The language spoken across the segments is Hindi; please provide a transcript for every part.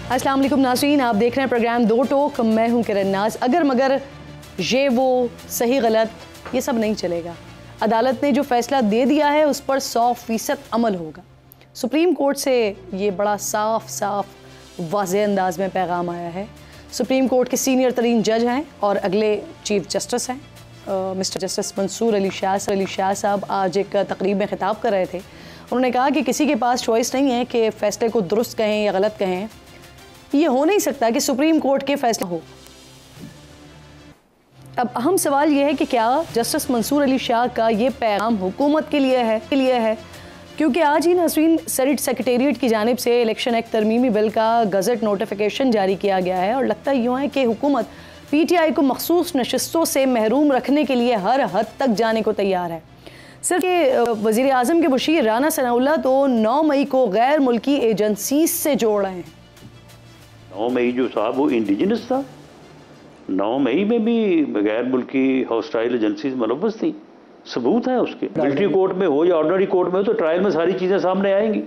अस्सलाम वालेकुम नाज़रीन, आप देख रहे हैं प्रोग्राम दो टोक। मैं हूं किरण नाज। अगर मगर ये वो सही गलत ये सब नहीं चलेगा। अदालत ने जो फैसला दे दिया है उस पर 100% अमल होगा। सुप्रीम कोर्ट से ये बड़ा साफ वाज़ेह अंदाज में पैगाम आया है। सुप्रीम कोर्ट के सीनियर तरीन जज हैं और अगले चीफ जस्टिस हैं मिस्टर जस्टिस मंसूर अली शाह साहब आज एक तकरीब में खिताब कर रहे थे। उन्होंने कहा कि किसी के पास चॉइस नहीं है कि फ़ैसले को दुरुस्त कहें या गलत कहें। ये हो नहीं सकता कि सुप्रीम कोर्ट के फैसला हो। अब अहम सवाल ये है कि क्या जस्टिस मंसूर अली शाह का ये पैगाम हुकूमत के लिए है क्योंकि आज ही नाज़रीन सेनेट सेक्रेटेरिएट की जानिब से इलेक्शन एक्ट तरमीमी बिल का गज़ट नोटिफिकेशन जारी किया गया है और लगता यूँ है कि हुकूमत PTI को मखसूस नशिस्तों से महरूम रखने के लिए हर हद तक जाने को तैयार है। सिर्फ कि वज़ीर आज़म के मुशीर राना सनाउल्लाह तो 9 मई को गैर मुल्की एजेंसी से जोड़ रहे हैं। 9 मई जो साहब वो इंडिजिनस था। 9 मई में भी गैर मुल्की हॉस्टाइल एजेंसीज मुलव्वस थी। सबूत है उसके। मिलिट्री कोर्ट में हो या ऑर्डिनरी कोर्ट में हो तो ट्रायल में सारी चीज़ें सामने आएंगी।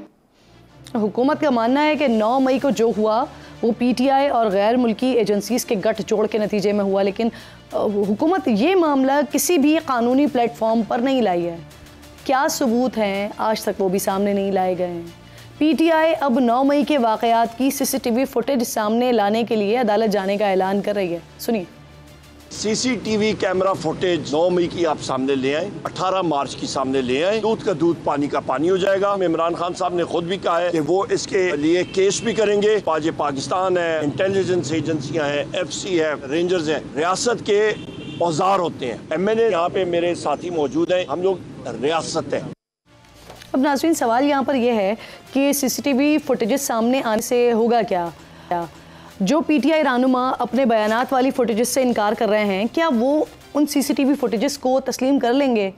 हुकूमत का मानना है कि 9 मई को जो हुआ वो PTI और गैर मुल्की एजेंसीज़ के गठ जोड़ के नतीजे में हुआ, लेकिन हुकूमत ये मामला किसी भी कानूनी प्लेटफॉर्म पर नहीं लाई है। क्या सबूत हैं आज तक वो भी सामने नहीं लाए गए हैं। PTI अब 9 मई के वाक़यात की CCTV फुटेज सामने लाने के लिए अदालत जाने का ऐलान कर रही है। सुनिए। CCTV कैमरा फुटेज 9 मई की आप सामने ले आए, 18 मार्च की सामने ले आए। दूध का दूध पानी का पानी हो जाएगा। इमरान खान साहब ने खुद भी कहा है कि वो इसके लिए केस भी करेंगे। बाज पाकिस्तान है, इंटेलिजेंस एजेंसियां हैं, FC है, रेंजर्स हैं, रियासत के औजार होते हैं। MNA यहाँ पे मेरे साथी मौजूद हैं। हम लोग रियासत है। अब नाज़रीन सवाल यहाँ पर यह है कि CCTV फुटेजेस सामने आने से होगा क्या? जो PTI रहनुमा अपने बयानात वाली फुटेजेस से इनकार कर रहे हैं, क्या वो उन CCTV फुटेजेस को तस्लीम कर लेंगे?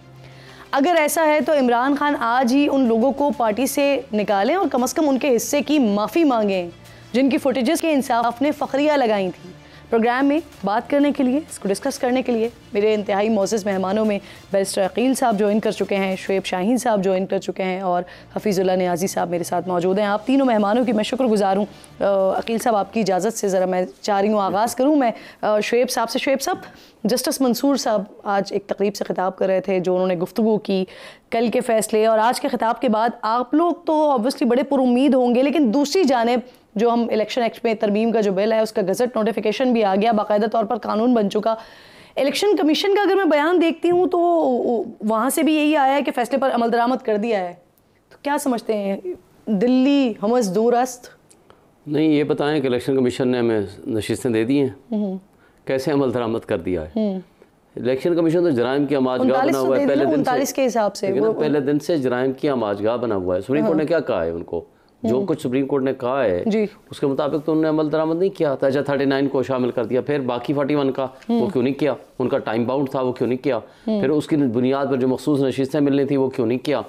अगर ऐसा है तो इमरान खान आज ही उन लोगों को पार्टी से निकालें और कम से कम उनके हिस्से की माफ़ी मांगें जिनकी फुटेजेस के इंसाफ ने फ़खरिया लगाई थी। प्रोग्राम में बात करने के लिए, इसको डिस्कस करने के लिए मेरे इंतहाई मोअज़्ज़ज़ मेहमानों में बैरिस्टर अकील साहब ज्वाइन कर चुके हैं, शुएब शाहीन साहब ज्वाइन कर चुके हैं और हफीज़ुल्लाह नियाज़ी साहब मेरे साथ मौजूद हैं। आप तीनों मेहमानों की मैं शुक्रगुज़ार हूँ। अकील साहब आपकी इजाज़त से ज़रा मैं चाह रही हूँ आगाज़ करूँ मैं शुएब साहब से। शुएब साहब, जस्टिस मंसूर साहब आज एक तकरीब से ख़िताब कर रहे थे जो उन्होंने गुफ्तगू की कल के फ़ैसले और आज के ख़िताब के बाद आप लोग तो ऑब्वियसली बड़े पुरुम्मीद होंगे, लेकिन दूसरी जानिब जो हम इलेक्शन एक्ट में तरमीम का जो बिल है उसका गज़ट नोटिफिकेशन भी आ गया, बाकायदा तौर पर कानून बन चुका। इलेक्शन कमीशन का अगर मैं बयान देखती हूँ तो वहाँ से भी यही आया है कि फ़ैसले पर अमल दरामद कर दिया है। तो क्या समझते हैं, दिल्ली हमस दूर अस्त? नहीं, ये बताएं कि इलेक्शन कमीशन ने हमें नशिस्तें दे दी हैं, कैसे अमल दरामद कर दिया है? इलेक्शन कमीशन तो जराइम की आमाजगाह बना हुआ है पहले दिन से। के हिसाब से पहले दिन से जराइम की आमाजगाह बना हुआ है। सुप्रीम कोर्ट ने क्या कहा है उनको? जो कुछ सुप्रीम कोर्ट ने कहा है उसके मुताबिक तो उन्होंने अमल दरामद नहीं किया था। 39 को शामिल कर दिया, फिर बाकी 41 का वो क्यों नहीं किया? उनका टाइम बाउंड था, वो क्यों नहीं किया? फिर उसकी बुनियाद पर जो मखसूस नशिस्तें मिलनी थी वो क्यों नहीं किया?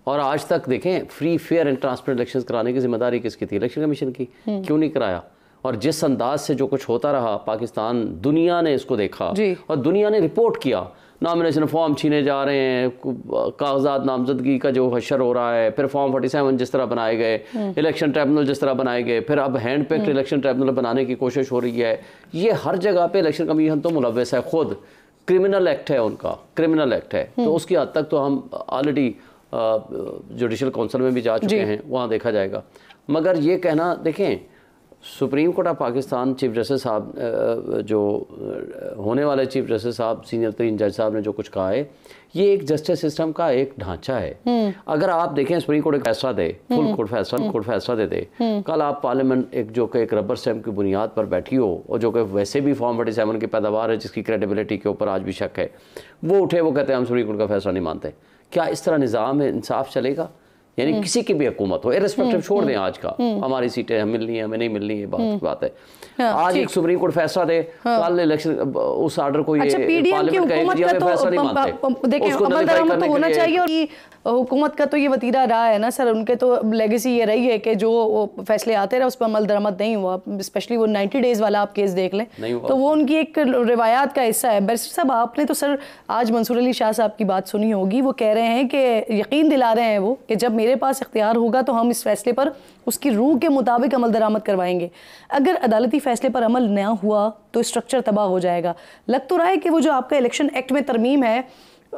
और आज तक देखें, free fair and transparent election कराने की जिम्मेदारी किसकी थी? इलेक्शन कमीशन की। क्यों नहीं कराया? और जिस अंदाज से जो कुछ होता रहा पाकिस्तान, दुनिया ने इसको देखा और दुनिया ने रिपोर्ट किया। नॉमिनेशन फॉर्म छीने जा रहे हैं, कागजात नामजदगी का जो हशर हो रहा है, फिर फॉर्म 47 जिस तरह बनाए गए, इलेक्शन ट्रिब्यूनल जिस तरह बनाए गए, फिर अब हैंड पिक्ड इलेक्शन ट्रिब्यूनल बनाने की कोशिश हो रही है। ये हर जगह पे इलेक्शन कमीशन तो मुलव्वस है। खुद क्रिमिनल एक्ट है उनका, क्रिमिनल एक्ट है। तो उसकी हद तक तो हम ऑलरेडी जुडिशल काउंसिल में भी जा चुके हैं, वहाँ देखा जाएगा। मगर ये कहना, देखें, supreme court of Pakistan chief justice साहब, जो होने वाले चीफ जस्टिस साहब, सीनियर तरीन जज साहब ने जो कुछ कहा है, ये एक जस्टिस सिस्टम का एक ढांचा है। अगर आप देखें, सुप्रीम कोर्ट एक फैसला दे, फुल कोर्ट फैसला दे दे, कल आप पार्लियामेंट एक जो कि एक रबर स्टैम्प की बुनियाद पर बैठी हो और जो कि वैसे भी फॉर्म 47 की पैदावार है जिसकी क्रेडिबिलिटी के ऊपर आज भी शक है, वो उठे, वो कहते हैं हम सुप्रीम कोर्ट का फैसला नहीं मानते। क्या इस तरह निज़ाम में इंसाफ चलेगा? यानी किसी की भी हुकूमत हो, इर्रेस्पेक्टिव छोड़ दें आज का, हमारी सीटें हमें मिलनी है, हमें नहीं मिलनी है, बात है। आज एक सुप्रीम कोर्ट फैसला दे, कल इलेक्शन उस ऑर्डर को ये पार्लियामेंट का फैसला नहीं मानते। देखिए, अमल दरामद तो होना चाहिए और हुकूमत का तो ये वतीरा रहा है ना सर, उनके तो लेगेसी ये रही है कि जो फैसले आते रहे उस पर अमल दरामद नहीं हुआ। स्पेशली वो 90 डेज वाला आप केस देख लें तो वो उनकी एक रिवायात का हिस्सा है। बैरिस्टर साहब, आपने तो सर आज मंसूर अली शाह साहब की बात सुनी होगी, वो कह रहे हैं कि यकीन दिला रहे हैं वो कि जब मेरे पास इख्तियार होगा तो हम इस फैसले पर उसकी रूह के मुताबिक अमल दरामद करवाएंगे। अगर अदालती फैसले पर अमल न हुआ तो स्ट्रक्चर तबाह हो जाएगा। लग तो रहा है कि वो जो आपका इलेक्शन एक्ट में तरमीम है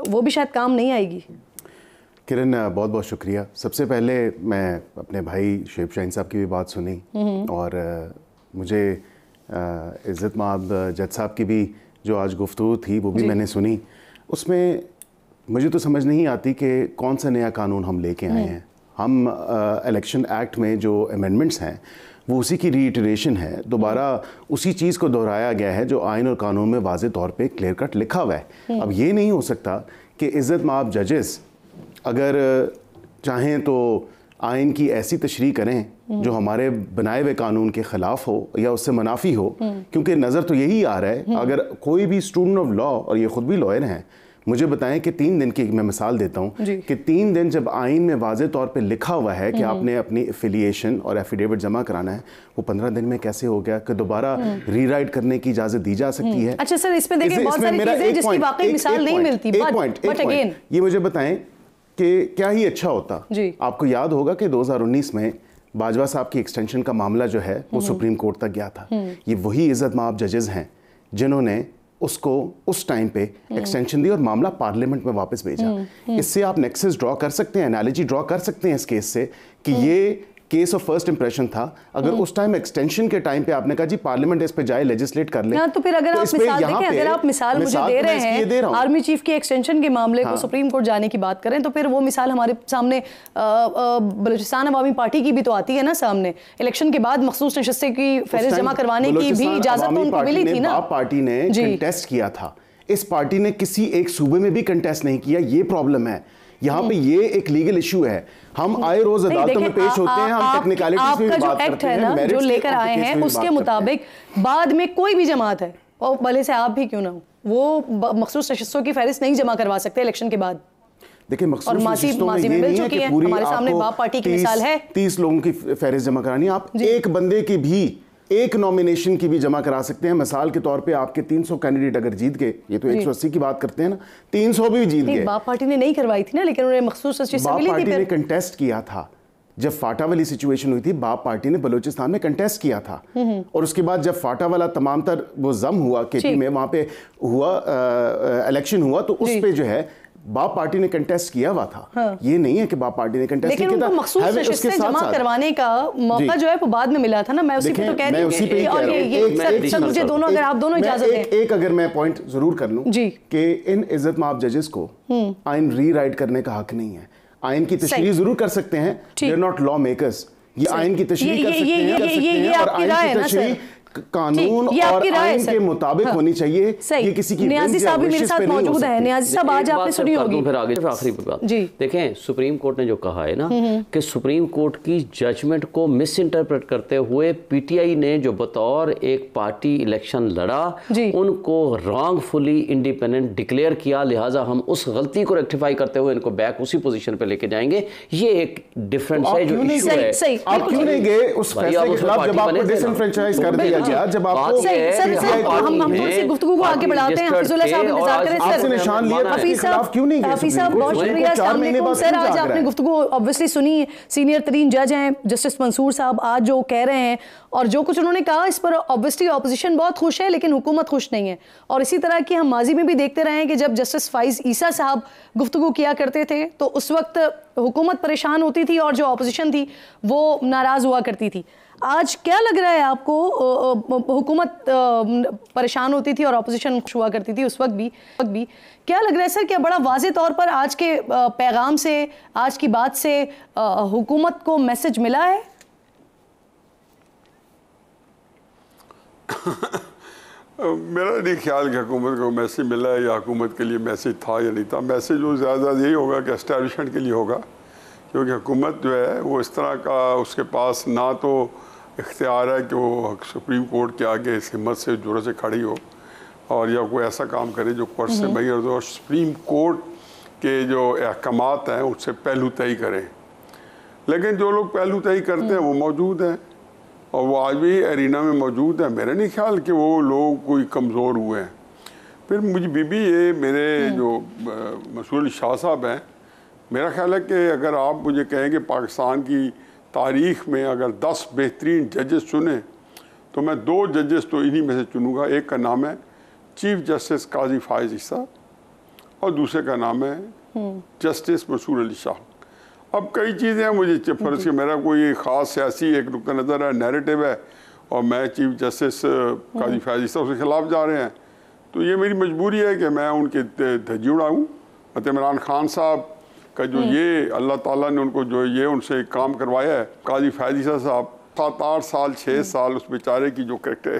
वो भी शायद काम नहीं आएगी। किरण, बहुत बहुत शुक्रिया। सबसे पहले मैं अपने भाई शुएब शाहीन साहब की भी बात सुनी और मुझे इज़्ज़त माब जज साहब की भी जो आज गुफ्तगू थी वो भी मैंने सुनी। उसमें मुझे तो समझ नहीं आती कि कौन सा नया कानून हम लेके आए हैं। हम इलेक्शन एक्ट में जो अमेंडमेंट्स हैं वो उसी की रीइटरेशन है, दोबारा उसी चीज़ को दोहराया गया है जो आइन और कानून में वाज़े तौर पे क्लियर कट लिखा हुआ है। अब ये नहीं हो सकता कि इज़्ज़त माब जजेस अगर चाहें तो आइन की ऐसी तशरीह करें जो हमारे बनाए हुए कानून के ख़िलाफ़ हो या उससे मुनाफी हो, क्योंकि नज़र तो यही आ रहा है। अगर कोई भी स्टूडेंट ऑफ लॉ, और ये ख़ुद भी लॉयर हैं, मुझे बताएं कि 3 दिन की मैं मिसाल देता हूँ कि 3 दिन जब आइन में वाज़े तौर पे लिखा हुआ है कि आपने अपनी एफिलिएशन और एफिडेविट जमा कराना है, वो 15 दिन में कैसे हो गया कि दोबारा रीराइट करने की इजाज़त दी जा सकती है? अच्छा सर, इसमें देखिए बहुत सारी चीजें जिसकी वाकई मिसाल नहीं मिलती। बट अगेन ये मुझे बताएं कि क्या ही अच्छा होता। आपको याद होगा कि 2019 में बाजवा साहब की एक्सटेंशन का मामला जो है वो सुप्रीम कोर्ट तक गया था। ये वही इज़्ज़त माब जजेस हैं जिन्होंने उसको उस टाइम पे एक्सटेंशन दी और मामला पार्लियामेंट में वापस भेजा। इससे आप नेक्सस ड्रॉ कर सकते हैं, एनालॉजी ड्रॉ कर सकते हैं इस केस से कि ये केस ऑफ फर्स्ट इंप्रेशन था। अगर उस टाइम एक्सटेंशन के टाइम पे आपने कहा जी पार्लियामेंट इस पे जाए, लेजिस्लेट कर ले, तो फिर अगर आप मिसाल देखें, अगर आप मिसाल मुझे दे रहे हैं आर्मी चीफ की एक्सटेंशन के मामले को सुप्रीम कोर्ट जाने की बात करें, तो फिर वो मिसाल हमारे सामने बलूचिस्तान अवामी पार्टी की भी तो आती है ना सामने। इलेक्शन के बाद मखसूस नशस्तें की फहरिस्त जमा करवाने की भी इजाजत तो उनको मिली थी ना। पार्टी ने कंटेस्ट किया था, इस पार्टी ने किसी एक सूबे में भी कंटेस्ट नहीं किया। ये प्रॉब्लम है यहाँ पे, ये एक लीगल इशू है। हम आए रोज अदालतों में पेश होते हैं, हम टेक्निकलिटीज पे भी बात करते हैं, मेरिट्स जो लेकर आए हैं उसके मुताबिक बाद में कोई भी जमात है और भले से आप भी क्यों ना हो, वो मखसूस नशस्तों की फहरिस्त नहीं जमा करवा सकते इलेक्शन के बाद। देखिए मखसूस नशस्तों में ये नहीं है कि पूरी हमारे सामने बाप पार्टी की मिसाल है 30 लोगों की फहरिस्त जमा करानी, आप एक बंदे की भी एक नॉमिनेशन की भी जमा करा सकते हैं। मिसाल के तौर पे आपके 300 कैंडिडेट अगर जीत गए, ये तो 180 की बात करते हैं ना, 300 भी जीत गए। बाप पार्टी ने नहीं करवाई थी ना, लेकिन उन्होंने मखसूस बाप पार्टी ने कंटेस्ट किया था। जब फाटा वाली सिचुएशन हुई थी, बाप पार्टी ने बलूचिस्तान में कंटेस्ट किया था और उसके बाद जब फाटा वाला तमाम तर वो जम हुआ केपी में, वहां पे हुआ इलेक्शन हुआ, तो उस पे जो है बाप पार्टी ने कंटेस्ट किया हुआ था। ये नहीं है कि बाप पार्टी ने कंटेस्ट किया था, लेकिन उनको मखसूस नशस्तें जमा करवाने का मौका जो है वो बाद में मिला था ना। मैं उसी पे तो कह रही हूं। और ये सर मुझे दोनों, अगर आप दोनों इजाजत दें, एक अगर मैं पॉइंट जरूर कर लूं कि इन इज्जत माब जजेस को आइन रीराइट करने का हक नहीं है। आइन की तशरीह जरूर कर सकते हैं, they are not lawmakers. ये आइन की तशरीह कर सकते हैं और आइन की तशरीह कानून और आइन के मुताबिक होनी चाहिए। ये किसी की नियाजी साहब भी मेरे साथ मौजूद हैं। नियाजी साहब आज आपने सुनी होगी। फिर आगे आखिरी बात देखें, सुप्रीम कोर्ट ने जो कहा है ना कि सुप्रीम कोर्ट की जजमेंट को मिस इंटरप्रेट करते हुए पीटीआई ने जो बतौर एक पार्टी इलेक्शन लड़ा उनको रॉन्गफुली इंडिपेंडेंट डिक्लेयर किया, लिहाजा हम उस गलती को रेक्टिफाई करते हुए इनको बैक उसी पोजीशन पे लेके जाएंगे। ये एक डिफरेंस है जो इशू है। आप क्यों नहीं गए उस फैसले के खिलाफ जब आपको डिसएनफ्रेंचाइज कर दिया गया? जब आपको हम थोड़ी सी गुफ्तगू को आगे बढ़ाते हैं। हफीजुल्लाह साहब इंतजार करें सर। आपसे निशान लिया था, हफीज साहब क्यों नहीं गए? हफीज साहब बहुत शुक्रिया। अस्सलाम वालेकुम सर, आज आपने गुफ्तगू ऑब्वियसली सुनी। सीनियर तरीन जज हैं जस्टिस मंसूर साहब, आज जो कह रहे हैं और जो कुछ उन्होंने कहा, इस पर ऑब्वियसली ऑपोजिशन बहुत खुश है लेकिन हुकूमत खुश नहीं है। और इसी तरह की हम माजी में भी देखते रहे हैं कि जब जस्टिस फाइज ईसा साहब गुफ्तगू किया करते थे तो उस वक्त हुकूमत परेशान होती थी और जो ऑपोजिशन थी वो नाराज हुआ करती थी। आज क्या लग रहा है आपको? हुकूमत परेशान होती थी और ऑपोजिशन खुश हुआ करती थी उस वक्त भी क्या लग रहा है सर, क्या बड़ा वाज़े तौर पर आज के पैगाम से, आज की बात से हुकूमत को मैसेज मिला है? मेरा नहीं ख्याल कि हुकूमत को मैसेज मिला है या हुकूमत के लिए मैसेज था या नहीं था। मैसेज वो ज़्यादा यही होगा कि एस्टैब्लिशमेंट के लिए होगा, क्योंकि हुकूमत जो है वो इस तरह का उसके पास ना तो इख्तियार है कि वो सुप्रीम कोर्ट के आगे इस हिम्मत से जुर्रत से खड़ी हो और या कोई ऐसा काम करे जो कोर्ट से मैयर हो और सुप्रीम कोर्ट के जो अहकामात हैं उससे पहलू तय करें। लेकिन जो लोग पहलू तय करते हैं वो मौजूद हैं और वो आज भी एरिना में मौजूद है। मेरा नहीं ख्याल कि वो लोग कोई कमज़ोर हुए हैं। फिर मुझे बीबी ये मेरे जो मसूल शाह साहब हैं मेरा ख्याल है कि अगर आप मुझे कहें कि पाकिस्तान की तारीख़ में अगर 10 बेहतरीन जजेस चुने तो मैं 2 जजेस तो इन्हीं में से चुनूँगा। एक का नाम है चीफ जस्टिस काजी फायज़ ईसा और दूसरे का नाम है जस्टिस मंसूर अली शाह। अब कई चीज़ें हैं, मुझे फ़र्ज़ के मेरा कोई ख़ास सियासी एक नुक्ता नज़र है, नैरेटिव है और मैं चीफ जस्टिस काजी फायज़ ईसा उसके ख़िलाफ़ जा रहे हैं, तो ये मेरी मजबूरी है कि मैं उनके धज्जी उड़ाऊँ। मतलब इमरान खान साहब का जो ये अल्लाह ताला ने उनको जो ये उनसे काम करवाया है, काजी फायज़ ईसा साहब 7-8 साल 6 साल उस बेचारे की जो करेक्टर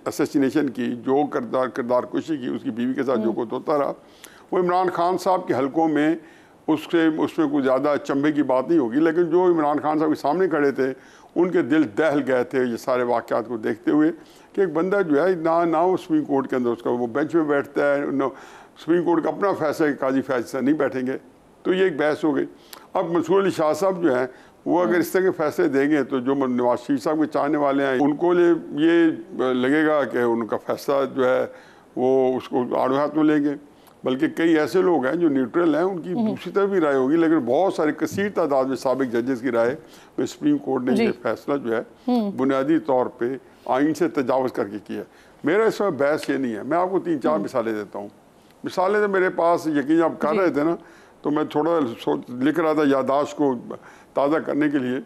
असैसिनेशन की, जो किरदार कुशी की, उसकी बीवी के साथ जो कुछ होता रहा, वो इमरान खान साहब के हलकों में उसमें कुछ ज़्यादा चंबे की बात नहीं होगी, लेकिन जो इमरान खान साहब के सामने खड़े थे उनके दिल दहल गए थे ये सारे वाक़यात को देखते हुए कि एक बंदा जो है ना वो सुप्रीम कोर्ट के अंदर उसका वो बेंच में बैठता है, न सुप्रीम कोर्ट का अपना फैसला काजी फैज से नहीं बैठेंगे, तो ये एक बहस हो गई। अब मंसूर अली शाह साहब जो हैं वो अगर इस तरह के फैसले देंगे तो जो नवाज शरीफ साहब के चाहने वाले हैं उनको ये लगेगा कि उनका फैसला जो है वो उसको आड़े हाथ में लेंगे, बल्कि कई ऐसे लोग हैं जो न्यूट्रल हैं उनकी दूसरी तरफ भी राय होगी, लेकिन बहुत सारी कसीर तादाद में साबिक जजेस की राय में सुप्रीम कोर्ट ने ये फैसला जो है बुनियादी तौर पर आइन से तजावज़ करके किया। मेरा इसमें बहस ये नहीं है। मैं आपको 3-4 मिसालें देता हूँ। मिसालें तो मेरे पास यकीन आप कर रहे थे ना, तो मैं थोड़ा लिख रहा था यादाश्त को ताज़ा करने के लिए,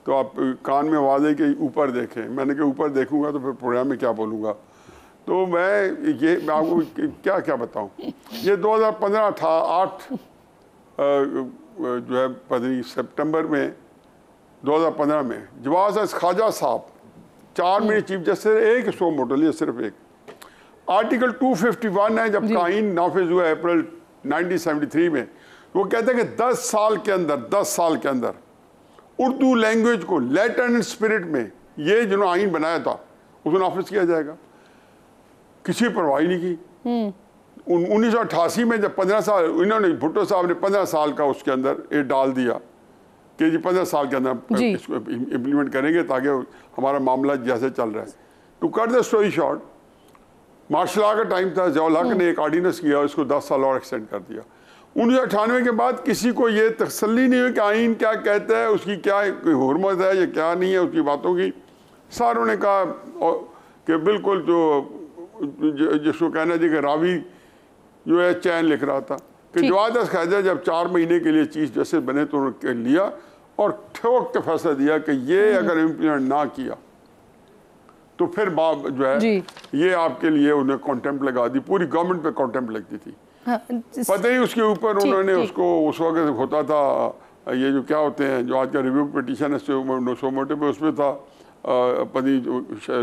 तो आप कान में आवाज़ है कि ऊपर देखें, मैंने कहा ऊपर देखूंगा तो फिर प्रोग्राम में क्या बोलूँगा, तो मैं आपको क्या क्या बताऊँ। ये 2015 था 8 जो है पता सितंबर में 2015 में जवाज ख्वाजा साहब 4 महीने चीफ जस्टिस, एक सो मोटो लिया सिर्फ एक। आर्टिकल 251 है, जब काइन नाफिज हुआ अप्रैल 1973 में, वो कहते हैं कि 10 साल के अंदर उर्दू लैंग्वेज को लेटर एंड स्पिरिट में ये जिन्होंने आइन बनाया था उसको नाफिज किया जाएगा। किसी परवाह नहीं की। 1988 में जब 15 साल इन्होंने भुट्टो साहब ने 15 साल का उसके अंदर ये डाल दिया कि जी 15 साल के अंदर इसको इम्प्लीमेंट करेंगे ताकि हमारा मामला जैसे चल रहा है। To cut the story short, martial law का टाइम था, ज़ियाउल हक ने एक ऑर्डिनेंस किया, उसको 10 साल और एक्सटेंड कर दिया। 1998 के बाद किसी को ये तसल्ली नहीं हुई कि आइन क्या कहता है, उसकी क्या हुर्मत है या क्या नहीं है उसकी बातों की। सारों ने कहा कि बिल्कुल जो जिसको कहना चाहिए कि रावी जो है चैन लिख रहा था कि जवाद ख्वाजा जब 4 महीने के लिए चीफ जस्टिस बने तो उन्होंने लिया और ठोक के फैसला दिया कि ये अगर इम्प्लीमेंट ना किया तो फिर बाप जो है ये आपके लिए उन्हें कॉन्टेम्प्ट लगा दी, पूरी गवर्नमेंट पे कॉन्टेम्प्ट लगती थी। पता ही उसके ऊपर उन्होंने उसको उस वक्त होता था ये जो क्या होते हैं जो आज का रिव्यू पिटीशन है सोमोटे पे उसमें था पति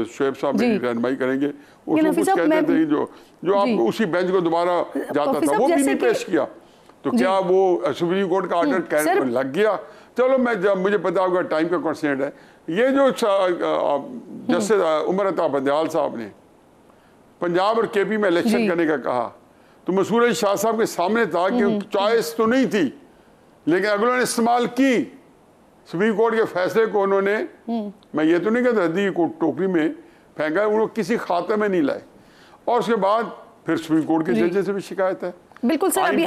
शुएब साहब मेरी रहनुमाई करेंगे, उसको कुछ कहते थे जो आप उसी बेंच को दोबारा जाता था वो भी नहीं पेश किया, तो क्या वो सुप्रीम कोर्ट का ऑर्डर लग गया। चलो मैं जब मुझे पता होगा टाइम का कंस्ट्रेंट है। ये जो जस्टिस उमर अता बंदयाल साहब ने पंजाब और केपी में इलेक्शन करने का कहा, तो मंसूर अली शाह साहब के सामने था कि चॉइस तो नहीं थी, लेकिन अगलों ने इस्तेमाल की सुप्रीम कोर्ट के फैसले को। उन्होंने मैं ये तो नहीं कहता दी को टोकरी में फेंका, उन्होंने किसी खाते में नहीं लाए। और उसके बाद फिर सुप्रीम कोर्ट के जजेस से भी शिकायत है। बिल्कुल सर, अभी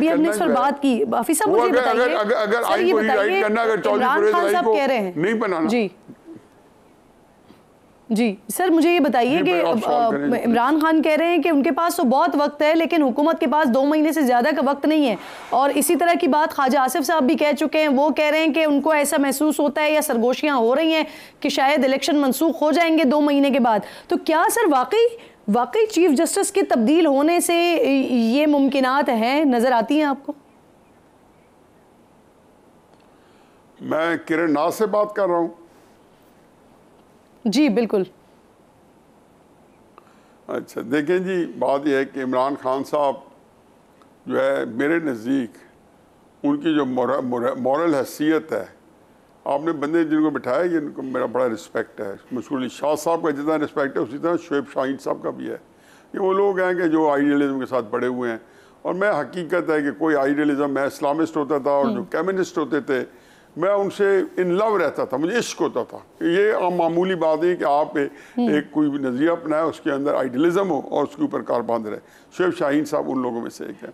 हमने इस पर बात की। हाफिज साहब मुझे बताइए, अगर आइन को रीराइट करना, अगर चौधरी परवेज को नहीं बनाना। जी सर, मुझे ये बताइए कि इमरान खान कह रहे हैं कि उनके पास तो बहुत वक्त है लेकिन हुकूमत के पास 2 महीने से ज़्यादा का वक्त नहीं है, और इसी तरह की बात ख्वाजा आसिफ साहब भी कह चुके हैं। वो कह रहे हैं कि उनको ऐसा महसूस होता है या सरगोशियाँ हो रही हैं कि शायद इलेक्शन मनसूख हो जाएंगे 2 महीने के बाद। तो क्या सर वाकई चीफ जस्टिस के तब्दील होने से ये मुमकिनात हैं, नज़र आती हैं आपको? मैं किरण नाज से बात कर रहा हूँ। जी बिल्कुल। अच्छा देखें जी, बात यह है कि इमरान खान साहब जो है मेरे नज़दीक उनकी जो मॉरल हैसियत है, आपने बंदे जिनको बिठाया ये इनको मेरा बड़ा रिस्पेक्ट है। मंसूर अली शाह साहब का जितना रिस्पेक्ट है उसी तरह शुएब शाहीन साहब का भी है। ये वो लोग हैं कि जो आइडियलिज्म के साथ बड़े हुए हैं, और मैं हकीकत है कि कोई आइडियलिज्म, मैं इस्लामिस्ट होता था और जो कम्युनिस्ट होते थे मैं उनसे इन लव रहता था, मुझे इश्क होता था। ये मामूली बात है कि आप एक कोई नज़रिया अपनाए उसके अंदर आइडियलिज्म हो और उसके ऊपर कार बांध रहे। शुएब शाहीन साहब उन लोगों में से एक है।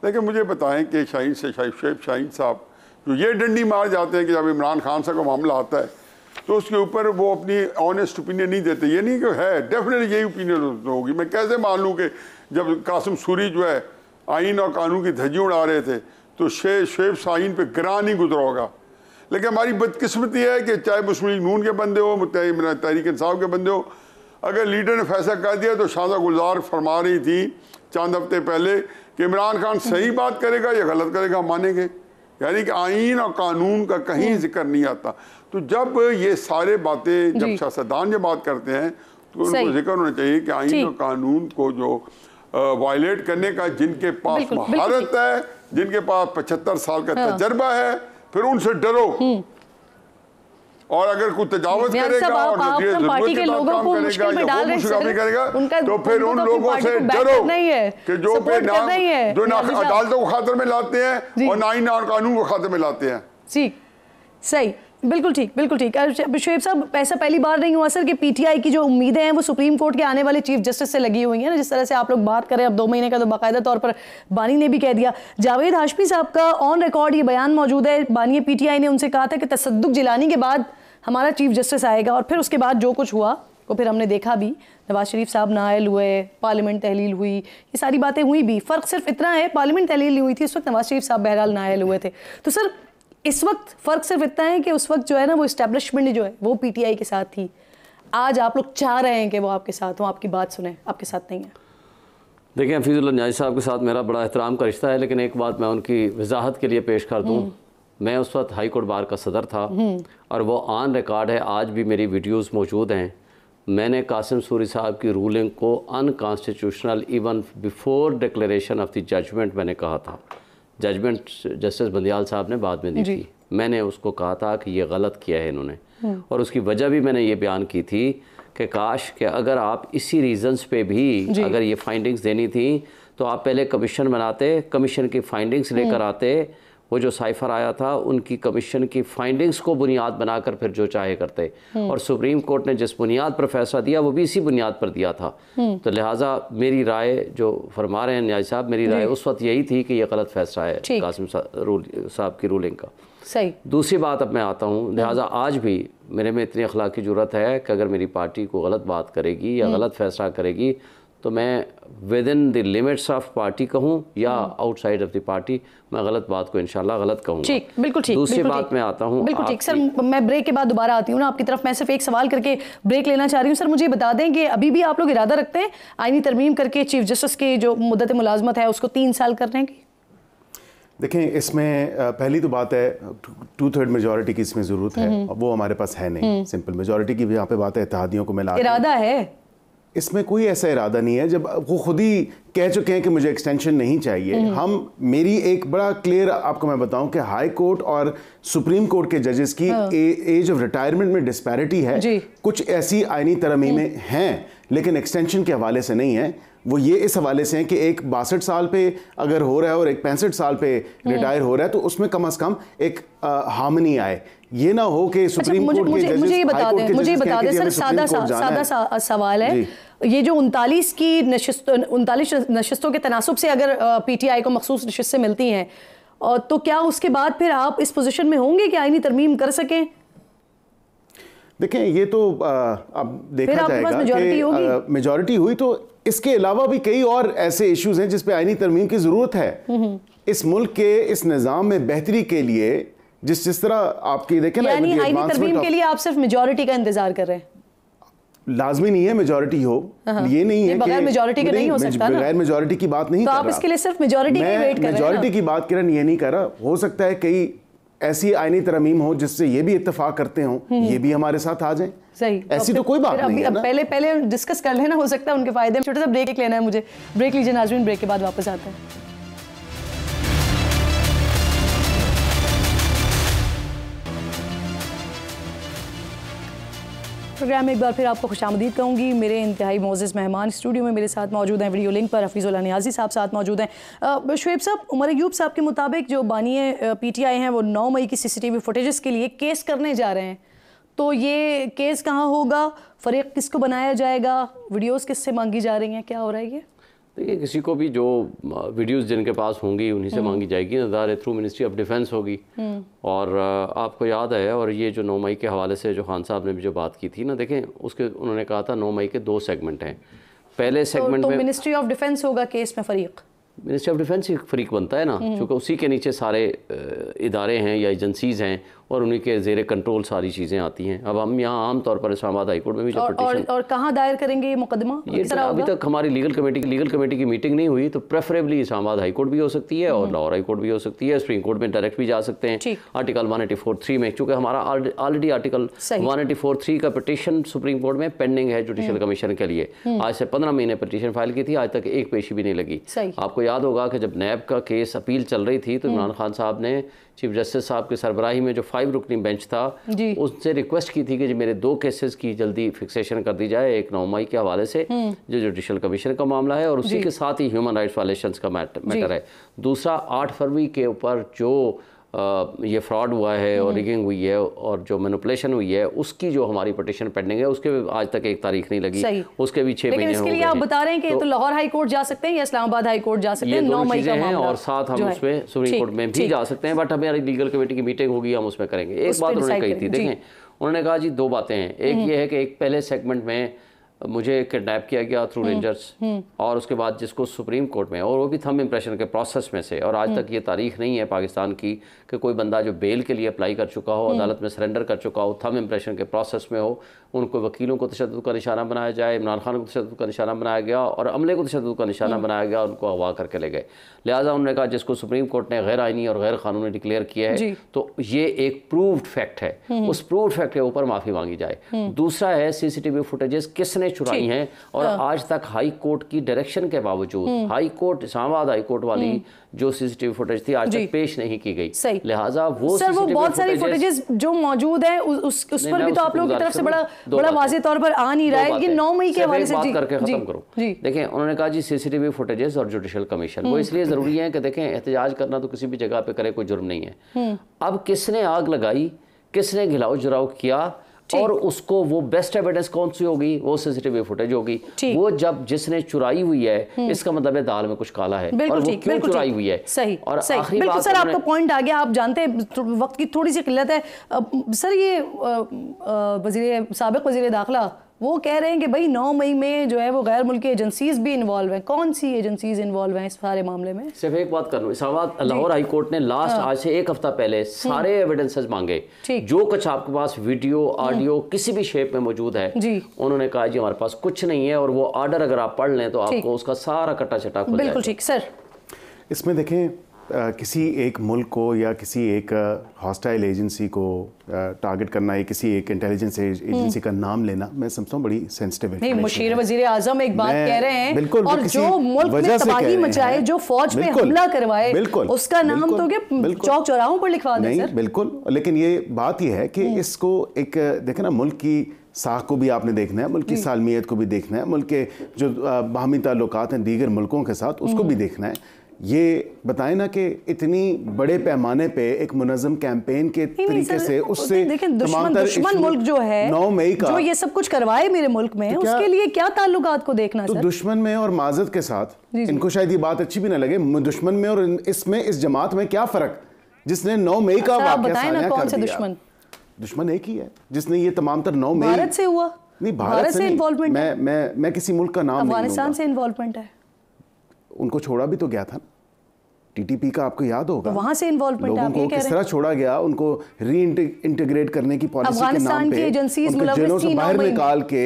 लेकिन मुझे बताएं कि शाहीन से शेख शाहीन साहब जो ये डंडी मार जाते हैं कि जब इमरान खान साहब का मामला आता है तो उसके ऊपर वो अपनी ऑनेस्ट ओपिनियन नहीं देते। ये नहीं कि है डेफिनेटली यही ओपिनियन होगी। मैं कैसे मान लूँ कि जब कासिम सूरी जो है आइन और कानून की धज्जी उड़ा रहे थे तो शेख शाहीन पे गिरा नहीं गुजरा होगा। लेकिन हमारी बदकिस्मती है कि चाहे मुस्लिम लीग नून के बंदे हो, तहरीक इंसाफ के बंदे हो, अगर लीडर ने फैसला कर दिया तो शाहजा गुलजार फरमा रही थी चंद हफ्ते पहले कि इमरान खान सही बात करेगा या गलत करेगा मानेंगे, यानी कि आइन और कानून का कहीं जिक्र नहीं आता। तो जब ये सारे बातें जब सियासतदान ये बात करते हैं तो उनको जिक्र होना चाहिए कि आइन और कानून को जो वायलेट करने का जिनके पास महारत है, जिनके पास 75 साल का तजर्बा है, फिर उनसे डरो। और अगर कोई तजावुज करेगा और पार्टी के लोगों को मुश्किल में डाल करेगा तो फिर उन लोगों से डरो कि जो अदालतों को खातिर में लाते हैं और आइन और कानून को खातिर में लाते हैं। ठीक, सही, बिल्कुल ठीक, बिल्कुल ठीक। शुएब साहब, ऐसा पहली बार नहीं हुआ सर कि पीटीआई की जो उम्मीदें हैं वो सुप्रीम कोर्ट के आने वाले चीफ जस्टिस से लगी हुई हैं ना, जिस तरह से आप लोग बात करें। अब 2 महीने का तो बाकायदा तौर पर बानी ने भी कह दिया। जावेद हाशमी साहब का ऑन रिकॉर्ड ये बयान मौजूद है, बानी पीटीआई ने उनसे कहा था कि तसद्दुक जिलानी के बाद हमारा चीफ जस्टिस आएगा, और फिर उसके बाद जो कुछ हुआ वो फिर हमने देखा भी। नवाज शरीफ साहब नाअहल हुए, पार्लियामेंट तहलील हुई, ये सारी बातें हुई भी। फ़र्क सिर्फ इतना है, पार्लियामेंट तहलील नहीं हुई थी, इस वक्त नवाज शरीफ साहब बहरहाल नाअहल हुए थे। तो सर इस वक्त फ़र्क सिर्फ इतना है कि उस वक्त जो है ना वो इस्टेब्लिशमेंट जो है वो पीटीआई के साथ थी। आज आप लोग चाह रहे हैं कि वो आपके साथ हो, आपकी बात सुने, आपके साथ नहीं है। देखिए, हफीजुल्लाह नियाज़ी साहब के साथ मेरा बड़ा एहतराम का रिश्ता है, लेकिन एक बात मैं उनकी वजाहत के लिए पेश कर दूँ। मैं उस वक्त हाई कोर्ट बार का सदर था और वो ऑन रिकॉर्ड है, आज भी मेरी वीडियोस मौजूद हैं। मैंने कासिम सूरी साहब की रूलिंग को unconstitutional even before declaration of the judgment मैंने कहा था। जजमेंट जस्टिस बंदियाल साहब ने बाद में दी थी। मैंने उसको कहा था कि ये गलत किया है इन्होंने, और उसकी वजह भी मैंने ये बयान की थी कि काश कि अगर आप इसी रीज़न्स पे भी अगर ये फाइंडिंग्स देनी थी तो आप पहले कमीशन बनाते, कमीशन की फाइंडिंग्स लेकर आते। वो जो साइफर आया था उनकी कमीशन की फाइंडिंग्स को बुनियाद बनाकर फिर जो चाहे करते, और सुप्रीम कोर्ट ने जिस बुनियाद पर फैसला दिया वो भी इसी बुनियाद पर दिया था। तो लिहाजा मेरी राय जो फरमा रहे हैं न्याय साहब, मेरी राय उस वक्त यही थी कि ये गलत फैसला है कासिम साहब की रूलिंग का। सही। दूसरी बात अब मैं आता हूँ, लिहाजा आज भी मेरे में इतनी अखलाकी ज़रूरत है कि अगर मेरी पार्टी को गलत बात करेगी या गलत फैसला करेगी तो मैं with in the limits of party कहूँ या आउटसाइड ऑफ द पार्टी, मैं गलत बात को इंशाल्लाह गलत कहूँगा। ठीक, बिल्कुल ठीक। दूसरी बात मैं आता हूँ, बिल्कुल ठीक। सर मैं ब्रेक के बाद दोबारा आती हूँ ना आपकी तरफ। मैं सिर्फ एक सवाल करके ब्रेक लेना चाह रही हूँ। सर मुझे बता दें कि अभी भी आप लोग इरादा रखते हैं आईनी तरमीम करके चीफ जस्टिस की जो मुद्दत मुलाजमत है उसको 3 साल करने की? देखें, इसमें पहली तो बात है 2/3 मेजॉरिटी की इसमें ज़रूरत है, वो हमारे पास है नहीं। सिंपल मेजॉरिटी की भी यहाँ पे बात है, इत्तेहादियों को मिला इरादा है, इसमें कोई ऐसा इरादा नहीं है। जब वो खुद ही कह चुके हैं कि मुझे एक्सटेंशन नहीं चाहिए, मेरी एक बड़ा क्लियर आपको मैं बताऊं कि हाई कोर्ट और सुप्रीम कोर्ट के जजेस की एज ऑफ रिटायरमेंट में डिस्पैरिटी है। कुछ ऐसी आईनी तरमीमें हैं लेकिन एक्सटेंशन के हवाले से नहीं है। वो ये इस हवाले से हैं कि एक 62 साल पे अगर हो रहा है और एक 65 साल पे रिटायर हो रहा है तो उसमें कम से कम एक हार्मनी आए। ये ना हो कि सुप्रीम कोर्ट के जजेस, मुझे बता दें सर, सादा सवाल है। ये जो 39 नशिस्तों के तनासुब से अगर पीटीआई को मखसूस नशिस्तें मिलती हैं तो क्या उसके बाद फिर आप इस पोजीशन में होंगे कि आईनी तरमीम कर सकें? देखें, ये तो अब देखा जाएगा कि मेजॉरिटी हुई तो इसके अलावा भी कई और ऐसे इश्यूज हैं जिस पे आईनी तरमीम की ज़रूरत है। इस मुल्क के इस निज़ाम में बेहतरी के लिए जिस तरह आपकी देखें ना, यानी आईनी तरमीम के लिए आप सिर्फ मेजॉरिटी का इंतजार कर रहे हैं? लाजमी नहीं है मेजॉरिटी हो, ये नहीं है बगैर मेजॉरिटी के नहीं हो सकता ना। बगैर मेजॉरिटी की बात नहीं कर रहा। तो आप इसके लिए सिर्फ मेजॉरिटी की वेट कर रहे हैं? मेजॉरिटी की बात किरण ये नहीं कर रहा। हो सकता है कई ऐसी आईनी तरमीम हो जिससे ये भी इत्तेफाक करते हों, ये भी हमारे साथ आ जाए। सही, ऐसी तो कोई बात नहीं है ना। पहले डिस्कस कर लेना, हो सकता है उनके फायदे में। छोटा सा ब्रेक लेना है मुझे, ब्रेक लीजिए नाज़रीन, ब्रेक के बाद वापस आते हैं। प्रोग्राम में एक बार फिर आपको खुशामदीद कहूँगी। मेरे इंतहाई मोअज़्ज़ज़ मेहमान स्टूडियो में मेरे साथ मौजूद हैं, वीडियो लिंक पर हफीज़ुल्लाह नियाज़ी साहब साथ मौजूद हैं। शुएब साहब, उमर अयूब साहब के मुताबिक जो बानी पीटीआई हैं वो 9 मई की सीसीटीवी फुटेजेस के लिए केस करने जा रहे हैं। तो ये केस कहाँ होगा, फ़रीक किसको बनाया जाएगा, वीडियोज़ किससे मांगी जा रही हैं, क्या हो रहा है ये? देखिए किसी को भी जो वीडियोस जिनके पास होंगी उन्हीं से मांगी जाएगी, नज़ारे थ्रू मिनिस्ट्री ऑफ डिफेंस होगी। और आपको याद है, और ये जो 9 मई के हवाले से जो खान साहब ने भी जो बात की थी ना, देखें उसके उन्होंने कहा था 9 मई के 2 सेगमेंट हैं। पहले सेगमेंट में मिनिस्ट्री ऑफ डिफेंस होगा केस में फरीक, मिनिस्ट्री ऑफ डिफेंस एक फरीक बनता है ना, क्योंकि उसी के नीचे सारे इदारे हैं या एजेंसीज़ हैं और उन्हीं के ज़ेरे कंट्रोल सारी चीज़ें आती हैं। अब हम यहाँ आम तौर पर इस्लामाबाद हाई कोर्ट में भी जो पिटीशन और कहाँ दायर करेंगे ये मुकदमा? ये अभी तक हमारी लीगल कमेटी की मीटिंग नहीं हुई, तो प्रेफरेबली इस्लामाबाद हाई कोर्ट भी हो सकती है और लाहौर हाई कोर्ट भी हो सकती है, सुप्रीम कोर्ट में डायरेक्ट भी जा सकते हैं आर्टिकल 184(3) में, चूँकि हमारा ऑलरेडी आर्टिकल 184(3) का पिटीशन सुप्रीम कोर्ट में पेंडिंग है जुडिशल कमीशन के लिए। आज से 15 महीने पिटीशन फाइल की थी, आज तक एक पेशी भी नहीं लगी। आपको याद होगा कि जब नैब का केस अपील चल रही थी तो इमरान खान साहब ने चीफ जस्टिस साहब के सरबराही में जो 5 रुकनी बेंच था उससे रिक्वेस्ट की थी कि मेरे 2 केसेस की जल्दी फिक्सेशन कर दी जाए, एक 9 मई के हवाले से जो जुडिशल कमीशन का मामला है और उसी के साथ ही ह्यूमन राइट्स वायलेशंस का मैटर है, दूसरा 8 फरवरी के ऊपर जो ये फ्रॉड हुआ है और रिगिंग हुई है और जो मैनिपुलेशन हुई है उसकी जो हमारी पिटीशन पेंडिंग है उसके आज तक एक तारीख नहीं लगी, उसके भी 6 महीने हो गए। आप बता रहे हैं कि तो लाहौर हाई कोर्ट जा सकते हैं या इस्लामाबाद हाई कोर्ट जा सकते हैं, 9 मई का मामला और साथ हम उसमें सुप्रीम कोर्ट में भी जा सकते हैं, बट हमारी लीगल कमेटी की मीटिंग होगी, हम उसमें करेंगे। एक बात उन्होंने कही थी, देखें उन्होंने कहा जी 2 बातें हैं, एक ये है कि एक पहले सेगमेंट में मुझे किडनैप किया गया थ्रू रेंजर्स और उसके बाद जिसको सुप्रीम कोर्ट में, और वो भी थंब इम्प्रेशन के प्रोसेस में से, और आज तक ये तारीख नहीं है पाकिस्तान की कि कोई बंदा जो बेल के लिए अप्लाई कर चुका हो, अदालत में सरेंडर कर चुका हो, थंब इम्प्रेशन के प्रोसेस में हो, उनको वकीलों को तशद्दुद का निशाना बनाया जाए, इमरान खान को तशद्दुद का निशाना बनाया गया और अमले को तशद्दुद का निशाना बनाया गया, उनको अगवा करके ले गए। लिहाजा उन्होंने कहा जिसको सुप्रीम कोर्ट ने गैर आइनी और गैर कानूनी डिक्लेयर किया है तो ये एक प्रूव्ड फैक्ट है, उस प्रूव्ड फैक्ट के ऊपर माफ़ी मांगी जाए। दूसरा है CCTV फुटेजेस किसने चुराई हैं, और आज तक हाई कोर्ट की डायरेक्शन के बावजूद high court Islamabad high court वाली जो CCTV फुटेज थी आज तक पेश नहीं की गई। लिहाजा वो बहुत सारी फुटेजेस जो मौजूद है उस पर भी तो आप लोगों की तरफ से बड़ा वाज़ेह तौर पर आ नहीं रहा है कि 9 मई के हवाले से बात करके खत्म करो। देखें उन्होंने कहा जी CCTV फुटेजेस और जुडिशल कमीशन वो इसलिए जरूरी है कि देखें एहतजाज करना तो किसी भी जगह पे करे कोई जुर्म नहीं है। अब किसने आग लगाई, किसने घिलाओ जुराव किया और उसको वो बेस्ट एविडेंस कौन सी होगी, वो CCTV फुटेज होगी। वो जब जिसने चुराई हुई है इसका मतलब है दाल में कुछ काला है और वो क्यों चुराई हुई है। सही और आखिरी बात सर आपका पॉइंट आ गया, आप जानते हैं वक्त की थोड़ी सी किल्लत है सर। ये साबिक वज़ीर दाखिला वो कह रहे हैं कि भाई 9 मई में जो है वो गैर मुल्की एजेंसीज भी इन्वॉल्व हैं। कौन सी एजेंसीज इन्वॉल्व हैं इस सारे मामले में? सिर्फ एक बात कर लूँ, इस्लामाबाद लाहौर हाई कोर्ट ने लास्ट आज से 1 हफ्ता पहले सारे एविडेंसेस मांगे, जो कुछ आपके पास वीडियो ऑडियो किसी भी शेप में मौजूद है उन्होंने कहा जी हमारे पास कुछ नहीं है, और वो ऑर्डर अगर आप पढ़ लें तो आपको उसका सारा कट्टा चटा खुल जाएगा। बिल्कुल ठीक सर। इसमें देखें किसी एक मुल्क को या किसी एक हॉस्टाइल एजेंसी को टारगेट करना या किसी एक इंटेलिजेंस एजेंसी का नाम लेना मैं समझता हूँ बड़ी सेंसिटिव है। मुशीर वजीर आजम एक बात कह रहे हैं और जो मुल्क में तबाही मचाए, जो फौज पे हमला करवाए, उसका नाम तो क्या चौक चौराहों पर लिखवा दें सर? बिल्कुल, लेकिन ये बात यह है कि इसको एक देखे ना, मुल्क की साख को भी आपने देखना है, मुल्क की सालमियत को भी देखना है, मुल्क के जो बाहमी ताल्लुकात हैं दीगर मुल्कों के साथ उसको भी देखना है। ये बताएं ना कि इतनी बड़े पैमाने पे एक मुनज़्ज़म कैंपेन के तरीके से उससे दुश्मन मुल्क जो है 9 मई का जो ये सब कुछ करवाए मेरे मुल्क में, उसके लिए क्या ताल्लुकात को देखना तो सर? दुश्मन में और माजत के साथ इनको शायद ये बात अच्छी भी ना लगे, दुश्मन में और इसमें इस जमात में क्या फ़र्क, जिसने 9 मई का वाक़या सानिया कर दिया। दुश्मन एक ही है जिसने ये तमाम तर 9 मई भारत से हुआ। नहीं, भारत से इन्वॉल्वमेंट, मैं किसी मुल्क का नाम अफगानिस्तान से इन्वॉल्वमेंट है, उनको छोड़ा भी तो गया था। TTP का आपको याद होगा, तो वहां से इन्वॉल्वमेंट लोगों को किस तरह छोड़ा गया, उनको रीइंटीग्रेट करने की पॉलिसी के नाम पे उनको जेलों से बाहर निकाल के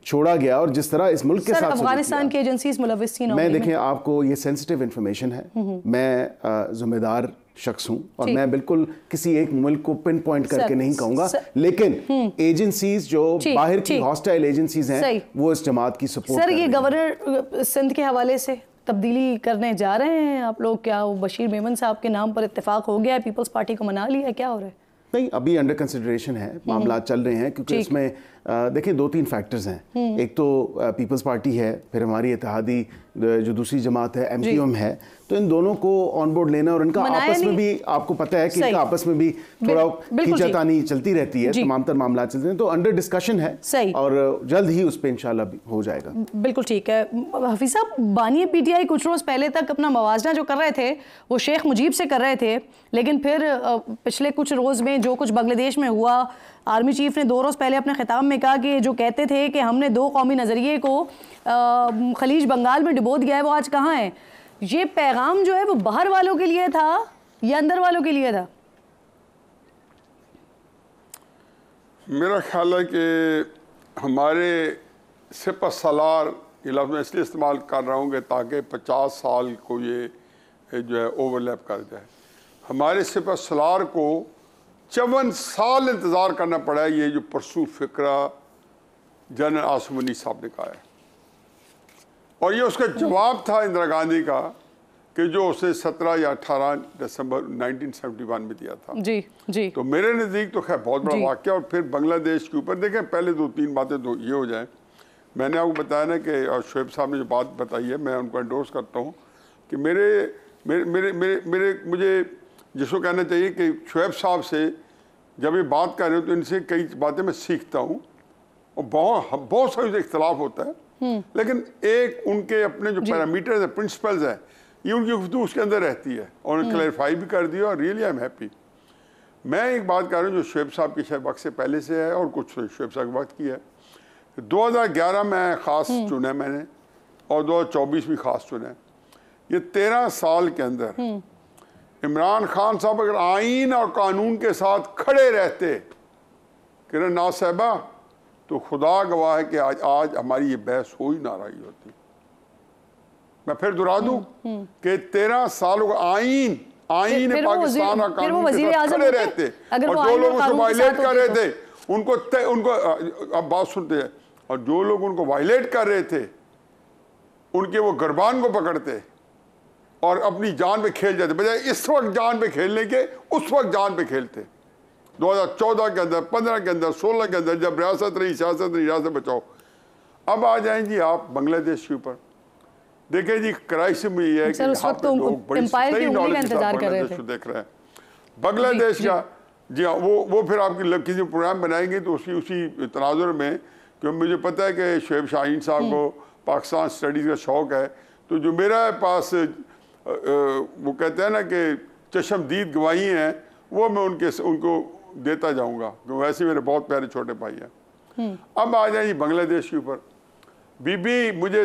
छोड़ा गया, और जिस तरह इस मुल्क के साथ अफगानिस्तान की एजेंसीज मुलव्विस थी। मैं देखें आपको ये सेंसिटिव इंफॉर्मेशन है, मैं जिम्मेदार शख्स हूं और मैं बिल्कुल किसी एक मुल्क को पिन पॉइंट करके नहीं कहूंगा, लेकिन एजेंसीज जो बाहर की हॉस्टाइल एजेंसीज हैं वो इस जमात की सपोर्ट। सर ये गवर्नर सिंध के हवाले से तब्दीली करने जा रहे हैं आप लोग, क्या वो बशीर मेमन साहब के नाम पर इत्तेफाक हो गया है, पीपल्स पार्टी को मना लिया, क्या हो रहा है? नहीं, अभी अंडर कंसिडरेशन है, मामला चल रहे हैं, क्योंकि इसमें देखिए 2-3 फैक्टर्स हैं। एक तो पीपल्स पार्टी है, फिर हमारी इत्तेहादी जो दूसरी जमात है MQM है, तो इन दोनों को ऑन बोर्ड लेना और इनका आपस में भी आपको पता है कि इनका आपस में भी थोड़ा खींचातानी चलती रहती है, तमाम तर मामला चलते हैं, तो अंडर डिस्कशन है और जल्द ही उस पर इंशाल्लाह हो जाएगा। बिल्कुल ठीक है। हफीज साहब, बानी PTI कुछ रोज़ पहले तक अपना मवाजना जो कर रहे थे वो शेख मुजीब से कर रहे थे, लेकिन फिर पिछले कुछ रोज़ में जो कुछ बांग्लादेश में हुआ, आर्मी चीफ ने 2 रोज़ पहले अपने खिताब में कहा कि जो कहते थे कि हमने 2 कौमी नज़रिए को खलीज बंगाल में डुबो दिया है, वो आज कहाँ है? ये पैगाम जो है वो बाहर वालों के लिए था या अंदर वालों के लिए था? मेरा ख्याल है कि हमारे सिपह सलार ये लफ्ज़ मैं इसलिए इस्तेमाल कर रहा हूँ कि ताकि 50 साल को ये जो है ओवरलैप कर जाए। हमारे सिपह सलार को 54 साल इंतज़ार करना पड़ा है, ये जो परसू फिक्रा जनरल आसिम मुनीर साहब ने कहा है, और ये उसका जवाब था इंदिरा गांधी का कि जो उसे 17 या 18 दिसंबर 1971 में दिया था। जी जी। तो मेरे नज़दीक तो खैर बहुत बड़ा वाक़या। और फिर बांग्लादेश के ऊपर देखें, पहले 2-3 बातें तो ये हो जाएं। मैंने आपको बताया ना कि और शुएब साहब ने जो बात बताई है मैं उनको एंडोर्स करता हूँ कि मुझे जिसको कहना चाहिए कि शुएब साहब से जब ये बात कर रहे हो तो इनसे कई बातें मैं सीखता हूँ, और बहुत सारे इख्तलाफ होता है, लेकिन एक उनके अपने जो पैरामीटर्स है, प्रिंसिपल्स हैं, ये उनकी गुफ्तगू उसके अंदर रहती है, और उन्होंने क्लैरिफाई भी कर दिया, और रियली आई एम हैप्पी। मैं एक बात कर रहा हूँ जो शुएब साहब के शायद वक्त से पहले से है और कुछ शुएब साहब के वक्त की है। 2011 में ख़ास चुना मैंने, और 2024 भी ख़ास चुना है। ये 13 साल के अंदर इमरान खान साहब अगर आइन और कानून के साथ खड़े रहते किरण नाज साहबा, तो खुदा गवाह है कि आज हमारी ये बहस हो ही ना रही होती। मैं फिर दोहरा दूं कि 13 सालों का आइन पाकिस्तान और कानून के साथ खड़े रहते, और जो लोग उसे वायलेट कर रहे थे उनको अब बात सुनते हैं, और जो लोग उनको वायलेट कर रहे थे उनके वो गिरबान को पकड़ते और अपनी जान पे खेल जाते, बजाय इस वक्त जान पे खेलने के उस वक्त जान पे खेलते। 2014 के अंदर, 15 के अंदर, 16 के अंदर जब रियासत रही, सियासत रही, रियासत बचाओ। अब आ जाएं जी आप बांग्लादेश के ऊपर। देखें जी, क्राइसिस में ये है कि यहाँ पे लोग बड़ी सही नॉलेज के साथ बांग्लादेश को देख रहे हैं। बांग्लादेश का जी हाँ, वो फिर आपकी किसी प्रोग्राम बनाएंगे तो उसी तनाजुर में, क्योंकि मुझे पता है कि शुएब शाहीन साहब को पाकिस्तान स्टडीज़ का शौक़ है, तो जो मेरा पास वो कहते हैं ना कि चश्मदीद गवाही हैं, वो मैं उनको देता जाऊंगा, क्योंकि वैसे मेरे बहुत प्यारे छोटे भाई हैं। अब आ जाए बांग्लादेश के ऊपर। बीबी मुझे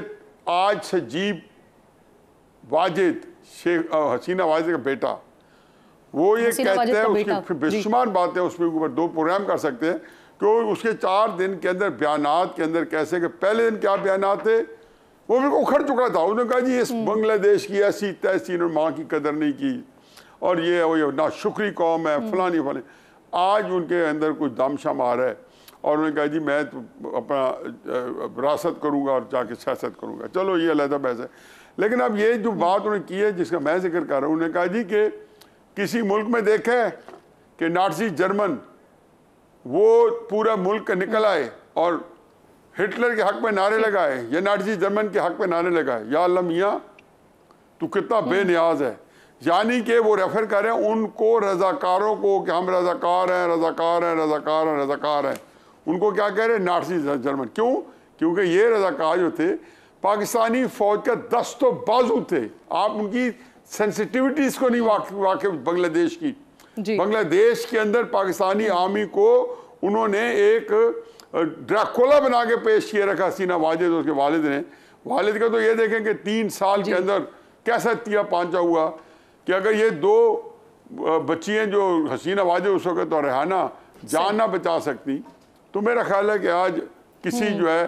आज सजीब वाजिद, शेख हसीना वाजिद का बेटा, वो ये कहते हैं, उसकी बेशुमार बातें उसमें ऊपर 2 प्रोग्राम कर सकते हैं, कि उसके 4 दिन के अंदर बयानात के अंदर कैसे कि पहले दिन क्या बयानात थे वो भी उखड़ चुका था। उन्होंने कहा जी इस बांग्लादेश की ऐसी तैसी इन्होंने माँ की कदर नहीं की, और ये ना शुक्री कौम है, फलानी फलानी। आज उनके अंदर कुछ दमशम आ रहा है, और उन्होंने कहा जी मैं तो अपना विरासत करूँगा और जाके सियासत करूँगा। चलो ये अलग बहस है, लेकिन अब ये जो बात उन्होंने की है जिसका मैं जिक्र कर रहा हूँ, उन्होंने कहा जी कि किसी मुल्क में देखा है कि नाज़ी जर्मन वो पूरा मुल्क निकल आए और हिटलर के हक में नारे लगाए, या नाज़ी जर्मन के हक में नारे लगाए, या अल्लाह मियाँ तू कितना बेनियाज है। यानी कि वो रेफर कर रहे हैं उनको, रज़ाकारों को, कि हम रज़ाकार हैं, रज़ाकार हैं, रज़ाकार हैं, रज़ाकार हैं। उनको क्या कह रहे हैं? Nazi German. क्यों? क्योंकि ये रज़ाकार जो थे पाकिस्तानी फ़ौज का दस्तो बाजू थे। आप उनकी सेंसिटिविटीज़ को नहीं वाकिफ बांग्लादेश की। बांग्लादेश के अंदर पाकिस्तानी आर्मी को उन्होंने एक ड्रैकुला बना के पेश किया रखा हसीना वाजिद उसके वालिद ने। वालिद का तो ये देखें कि 3 साल के अंदर कैसा तिया पांचा हुआ कि अगर ये 2 बच्चियाँ जो हसीना वाजिद उस वक्त और रेहाना जान ना बचा सकती, तो मेरा ख्याल है कि आज किसी जो है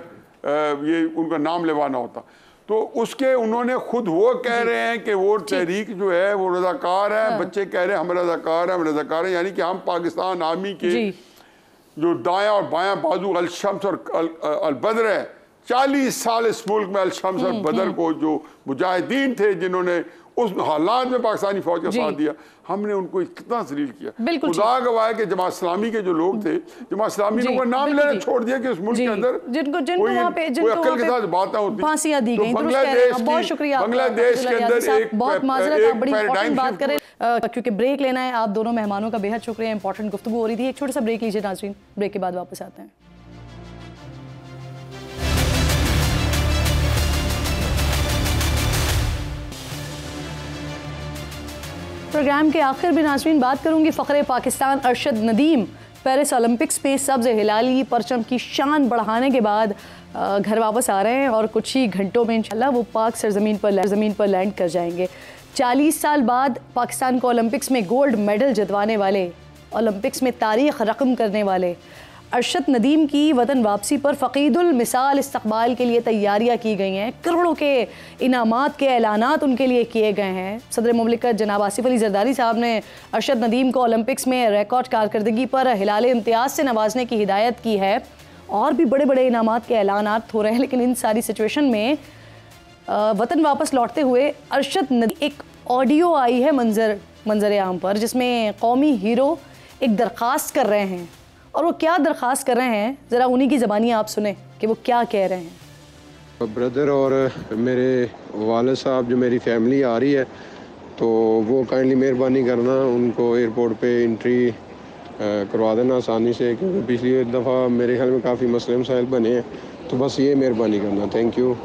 ये उनका नाम लेवाना होता। तो उसके उन्होंने खुद वो कह रहे हैं कि वो तहरीक जो है वो रज़ाकार है, बच्चे कह रहे हैं हम रज़ाकार हैं, हम रज़ाकार हैं, यानी कि हम पाकिस्तान आर्मी के जो दायां और बायां बाजू अल-शम्स और अल-बद्र है, 40 साल इस मुल्क में अल-शम्स और बदर को जो मुजाहिदीन थे जिन्होंने उस हालात में पाकिस्तानी फौज का साथ दिया, हमने उनको कितना जलील किया। खुदा गवाह है कि जमात इस्लामी के जो लोग थे, जमात इस्लामी ने नाम लेना छोड़ दिया कि उस मुल्क के अंदर कोई अक्ल के साथ बात ना होती। फांसियां दी गई। बहुत शुक्रिया बांग्लादेश के अंदर बहुत माजरत, आप बड़ी इंपॉर्टेंट बात करें क्योंकि ब्रेक लेना है। आप दोनों मेहमानों का बेहद शुक्रिया, इंपॉर्टेंट गुफ्तगू हो रही थी। एक छोटा सा ब्रेक लीजिए नाज़रीन, ब्रेक के बाद वापस आते हैं। प्रोग्राम के आखिर में नाज़रीन बात करूंगी फ़ख्रे पाकिस्तान अरशद नदीम पेरिस ओलंपिक्स में सब्ज़ हिलाली परचम की शान बढ़ाने के बाद घर वापस आ रहे हैं और कुछ ही घंटों में इंशाल्लाह वो पाक सरजमीन पर लैंड कर जाएंगे। 40 साल बाद पाकिस्तान को ओलंपिक्स में गोल्ड मेडल जितवाने वाले, ओलंपिक्स में तारीख़ रकम करने वाले अरशद नदीम की वतन वापसी पर फ़कीदुल मिसाल इस्तकबाल के लिए तैयारियां की गई हैं। करोड़ों के इनामात के ऐलानात उनके लिए किए गए हैं। सदर मुमलिकत जनाब आसिफ अली जरदारी साहब ने अरशद नदीम को ओलंपिक्स में रिकॉर्ड कारकर्दगी पर हिलाल इम्तियाज़ से नवाजने की हिदायत की है। और भी बड़े बड़े इनामात के ऐलानात हो रहे हैं, लेकिन इन सारी सिचुएशन में वतन वापस लौटते हुए अरशद नदीम एक ऑडियो आई है मंजर आम पर, जिसमें कौमी हीरो एक दरख्वास्त कर रहे हैं। और वो क्या दरख्वास्त कर रहे हैं, ज़रा उन्हीं की ज़बानी आप सुने कि वो क्या कह रहे हैं। ब्रदर और मेरे वालिद साहब जो मेरी फैमिली आ रही है, तो वो काइंडली मेहरबानी करना उनको एयरपोर्ट पे एंट्री करवा देना आसानी से, क्योंकि पिछली दफ़ा मेरे ख्याल में काफ़ी मसले मसाइल बने हैं। तो बस ये मेहरबानी करना, थैंक यू।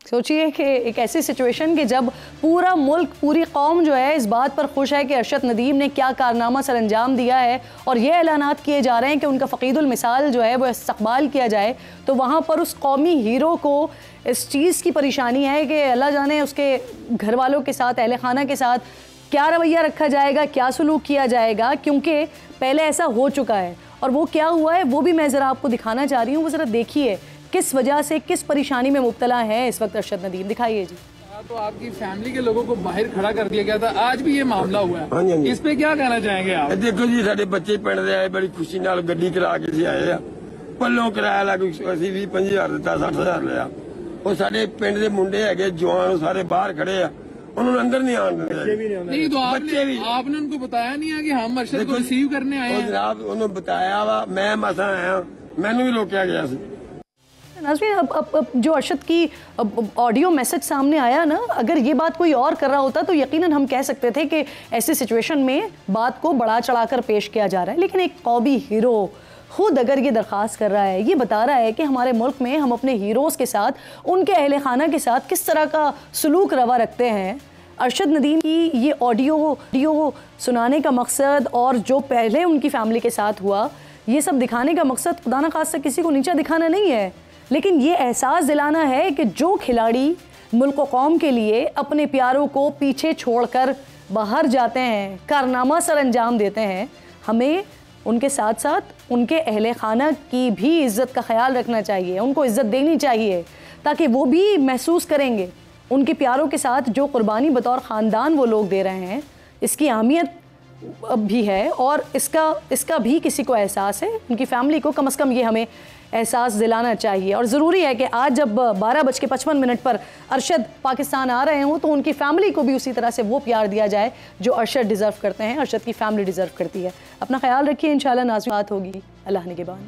सोचिए कि एक ऐसी सिचुएशन कि जब पूरा मुल्क, पूरी कौम जो है इस बात पर खुश है कि अरशद नदीम ने क्या कारनामा सर अंजाम दिया है और ये ऐलानात किए जा रहे हैं कि उनका फ़कीदुल मिसाल जो है वो इस्तकबाल किया जाए, तो वहाँ पर उस कौमी हीरो को इस चीज़ की परेशानी है कि अल्लाह जाने उसके घर वालों के साथ, अहले खाना के साथ क्या रवैया रखा जाएगा, क्या सलूक किया जाएगा, क्योंकि पहले ऐसा हो चुका है। और वो क्या हुआ है वो भी मैं ज़रा आपको दिखाना चाह रही हूँ। वो ज़रा देखिए किस वजह से, किस परेशानी में मुब्तला है इस वक्त अरशद नदीम। दिखाइए जी। तो आपकी फैमिली के लोगों को बाहर खड़ा कर दिया गया था, आज भी ये मामला हुआ है, इस पे क्या कहना चाहेंगे आप? देखो जी, साडे बच्चे पिंड दे आए, बड़ी खुशी नाल गड्डी करा के आए आ, पल्लों किराया ला कोई 20-25 दिता, 60,000 लिया। ਉਹ ਸਾਡੇ ਪਿੰਡ ਦੇ ਮੁੰਡੇ ਹੈਗੇ ਜਵਾਨ ਸਾਰੇ ਬਾਹਰ खड़े ਆ, उन्होंने अंदर नहीं आने नहीं। तो आपने उनको बताया नहीं है कि हम अरशद को रिसीव करने आए हैं? जनाब उन्होंने बताया वा, मैं मसा आया, मैनू भी रोकया गया सी। नाज़रीन, अब जो अरशद की ऑडियो मैसेज सामने आया ना, अगर ये बात कोई और कर रहा होता तो यकीनन हम कह सकते थे कि ऐसी सिचुएशन में बात को बढ़ा चढ़ाकर पेश किया जा रहा है। लेकिन एक कौमी हीरो खुद अगर ये दरख्वास्त कर रहा है, ये बता रहा है कि हमारे मुल्क में हम अपने हीरोज़ के साथ, उनके अहले खाना के साथ किस तरह का सलूक रवा रखते हैं। अरशद नदीम की ये ऑडियो सुनाने का मकसद और जो पहले उनकी फैमिली के साथ हुआ, ये सब दिखाने का मकसद खुदा न खास्ता किसी को नीचा दिखाना नहीं है, लेकिन ये एहसास दिलाना है कि जो खिलाड़ी मुल्क व कौम के लिए अपने प्यारों को पीछे छोड़कर बाहर जाते हैं, कारनामा सर अंजाम देते हैं, हमें उनके साथ साथ उनके अहले खाना की भी इज़्ज़त का ख्याल रखना चाहिए, उनको इज़्ज़त देनी चाहिए, ताकि वो भी महसूस करेंगे उनके प्यारों के साथ जो कुर्बानी बतौर ख़ानदान वो लोग दे रहे हैं, इसकी अहमियत भी है और इसका भी किसी को एहसास है। उनकी फैमिली को कम से कम ये हमें एहसास दिलाना चाहिए। और ज़रूरी है कि आज जब 12:55 पर अरशद पाकिस्तान आ रहे हों तो उनकी फैमिली को भी उसी तरह से वो प्यार दिया जाए जो अरशद डिज़र्व करते हैं, अरशद की फैमिली डिज़र्व करती है। अपना ख्याल रखिए, इंशाल्लाह नाज़रीन बात होगी। अल्लाह निगहबान।